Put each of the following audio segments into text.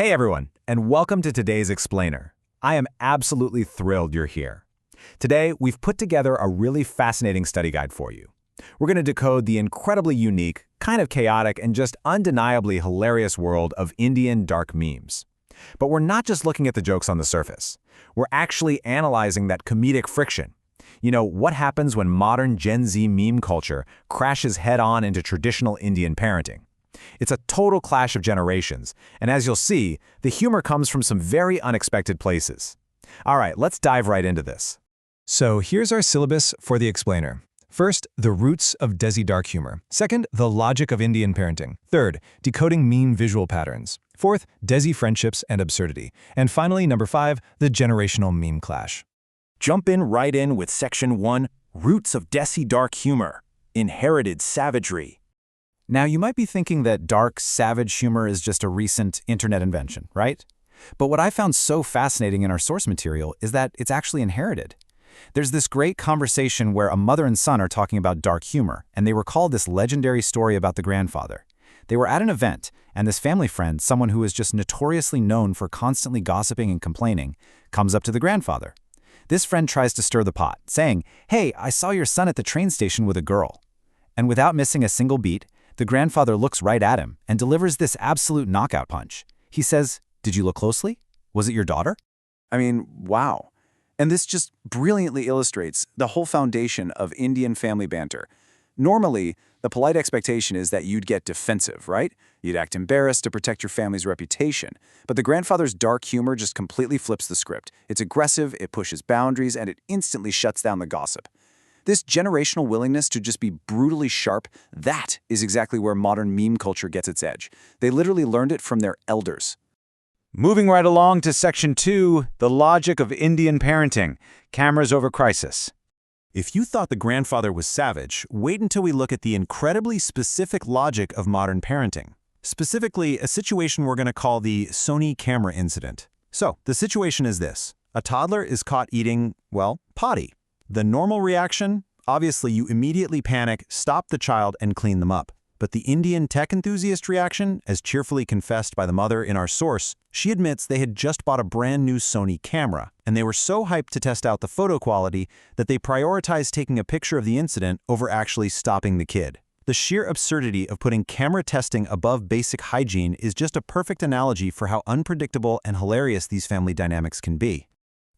Hey everyone, and welcome to today's Explainer. I am absolutely thrilled you're here. Today, we've put together a really fascinating study guide for you. We're going to decode the incredibly unique, kind of chaotic, and just undeniably hilarious world of Indian dark memes. But we're not just looking at the jokes on the surface. We're actually analyzing that comedic friction. What happens when modern Gen Z meme culture crashes head-on into traditional Indian parenting? It's a total clash of generations, and as you'll see, the humor comes from some very unexpected places. All right, let's dive right into this. So here's our syllabus for the Explainer. First, the roots of Desi dark humor. Second, the logic of Indian parenting. Third, decoding meme visual patterns. Fourth, Desi friendships and absurdity. And finally, number 5, the generational meme clash. Jump right in with Section 1, Roots of Desi Dark Humor, Inherited Savagery. Now, you might be thinking that dark, savage humor is just a recent internet invention, right? But what I found so fascinating in our source material is that it's actually inherited. There's this great conversation where a mother and son are talking about dark humor, and they recall this legendary story about the grandfather. They were at an event, and this family friend, someone who is just notoriously known for constantly gossiping and complaining, comes up to the grandfather. This friend tries to stir the pot, saying, "Hey, I saw your son at the train station with a girl." And without missing a single beat, the grandfather looks right at him and delivers this absolute knockout punch. He says, "Did you look closely? Was it your daughter?" Wow. And this just brilliantly illustrates the whole foundation of Indian family banter. Normally, the polite expectation is that you'd get defensive, right? You'd act embarrassed to protect your family's reputation. But the grandfather's dark humor just completely flips the script. It's aggressive, it pushes boundaries, and it instantly shuts down the gossip. This generational willingness to just be brutally sharp, that is exactly where modern meme culture gets its edge. They literally learned it from their elders. Moving right along to Section 2, the logic of Indian parenting, cameras over crisis. If you thought the grandfather was savage, wait until we look at the incredibly specific logic of modern parenting. Specifically, a situation we're going to call the Sony camera incident. So, the situation is this. A toddler is caught eating, potty. The normal reaction? Obviously, you immediately panic, stop the child, and clean them up. But the Indian tech enthusiast reaction, as cheerfully confessed by the mother in our source, she admits they had just bought a brand new Sony camera, and they were so hyped to test out the photo quality that they prioritized taking a picture of the incident over actually stopping the kid. The sheer absurdity of putting camera testing above basic hygiene is just a perfect analogy for how unpredictable and hilarious these family dynamics can be.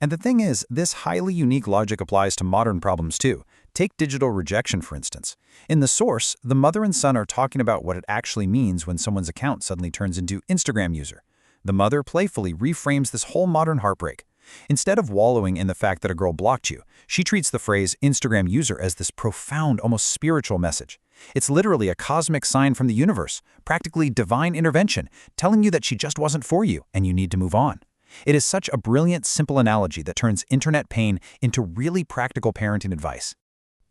And the thing is, this highly unique logic applies to modern problems too. Take digital rejection, for instance. In the source, the mother and son are talking about what it actually means when someone's account suddenly turns into Instagram user. The mother playfully reframes this whole modern heartbreak. Instead of wallowing in the fact that a girl blocked you, she treats the phrase Instagram user as this profound, almost spiritual message. It's literally a cosmic sign from the universe, practically divine intervention, telling you that she just wasn't for you and you need to move on. It is such a brilliant, simple analogy that turns internet pain into really practical parenting advice.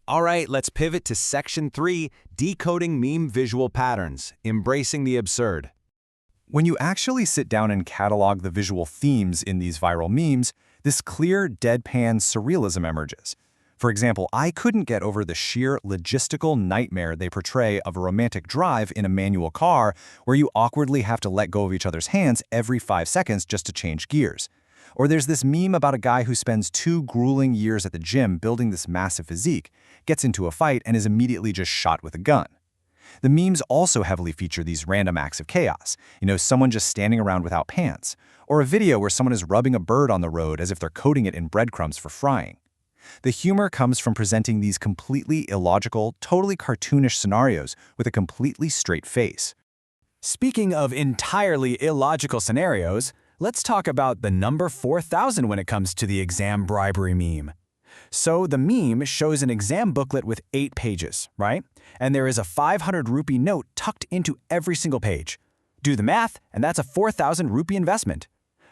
All right, let's pivot to Section 3, Decoding Meme Visual Patterns, Embracing the Absurd. When you actually sit down and catalog the visual themes in these viral memes, this clear, deadpan surrealism emerges. For example, I couldn't get over the sheer logistical nightmare they portray of a romantic drive in a manual car where you awkwardly have to let go of each other's hands every 5 seconds just to change gears. Or there's this meme about a guy who spends 2 grueling years at the gym building this massive physique, gets into a fight, and is immediately just shot with a gun. The memes also heavily feature these random acts of chaos, someone just standing around without pants, or a video where someone is rubbing a bird on the road as if they're coating it in breadcrumbs for frying. The humor comes from presenting these completely illogical, totally cartoonish scenarios with a completely straight face. Speaking of entirely illogical scenarios, let's talk about the number 4,000 when it comes to the exam bribery meme. So the meme shows an exam booklet with 8 pages, right? And there is a 500 rupee note tucked into every single page. Do the math, and that's a 4,000 rupee investment.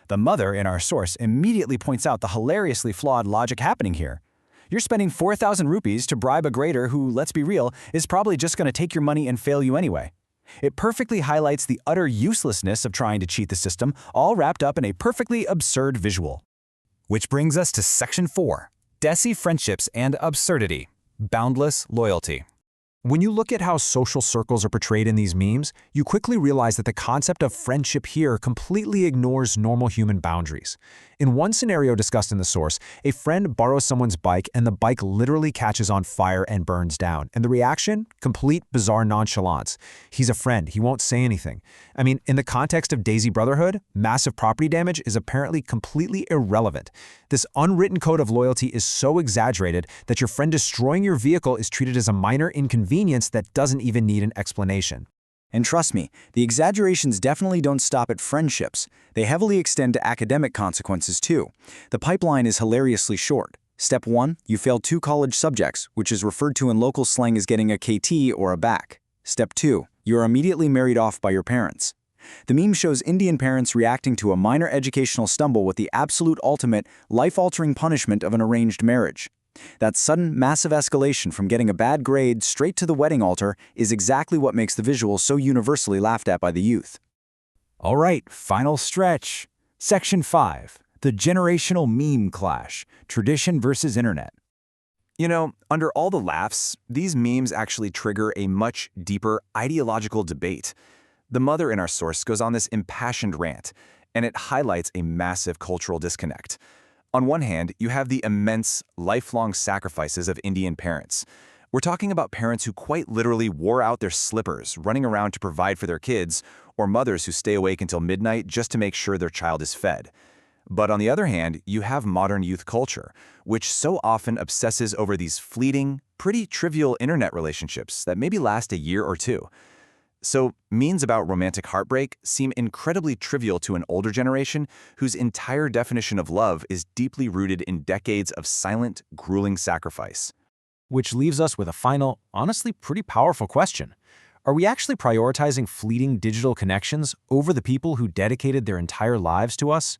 The mother in our source immediately points out the hilariously flawed logic happening here. You're spending 4,000 rupees to bribe a grader who, let's be real, is probably just going to take your money and fail you anyway. It perfectly highlights the utter uselessness of trying to cheat the system, all wrapped up in a perfectly absurd visual. Which brings us to Section 4, Desi Friendships and Absurdity, Boundless Loyalty. When you look at how social circles are portrayed in these memes, you quickly realize that the concept of friendship here completely ignores normal human boundaries. In one scenario discussed in the source, a friend borrows someone's bike and the bike literally catches on fire and burns down. And the reaction? Complete bizarre nonchalance. He's a friend, he won't say anything. I mean, in the context of Daisy Brotherhood, massive property damage is apparently completely irrelevant. This unwritten code of loyalty is so exaggerated that your friend destroying your vehicle is treated as a minor inconvenience that doesn't even need an explanation. And trust me, the exaggerations definitely don't stop at friendships. They heavily extend to academic consequences too. The pipeline is hilariously short. Step 1, you failed 2 college subjects, which is referred to in local slang as getting a KT or a back. Step 2, you are immediately married off by your parents. The meme shows Indian parents reacting to a minor educational stumble with the absolute ultimate, life-altering punishment of an arranged marriage. That sudden, massive escalation from getting a bad grade straight to the wedding altar is exactly what makes the visual so universally laughed at by the youth. All right, final stretch. Section 5, the generational meme clash, tradition versus internet. You know, under all the laughs, these memes actually trigger a much deeper ideological debate. The mother in our source goes on this impassioned rant, and it highlights a massive cultural disconnect. On one hand, you have the immense, lifelong sacrifices of Indian parents. We're talking about parents who quite literally wore out their slippers running around to provide for their kids, or mothers who stay awake until midnight just to make sure their child is fed. But on the other hand, you have modern youth culture, which so often obsesses over these fleeting, pretty trivial internet relationships that maybe last a year or two. So, memes about romantic heartbreak seem incredibly trivial to an older generation whose entire definition of love is deeply rooted in decades of silent, grueling sacrifice. Which leaves us with a final, honestly pretty powerful question. Are we actually prioritizing fleeting digital connections over the people who dedicated their entire lives to us?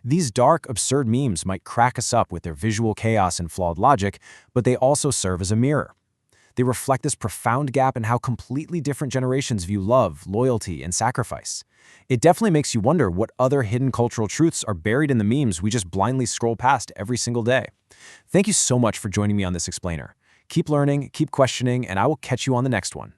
These dark, absurd memes might crack us up with their visual chaos and flawed logic, but they also serve as a mirror. They reflect this profound gap in how completely different generations view love, loyalty, and sacrifice. It definitely makes you wonder what other hidden cultural truths are buried in the memes we just blindly scroll past every single day. Thank you so much for joining me on this explainer. Keep learning, keep questioning, and I will catch you on the next one.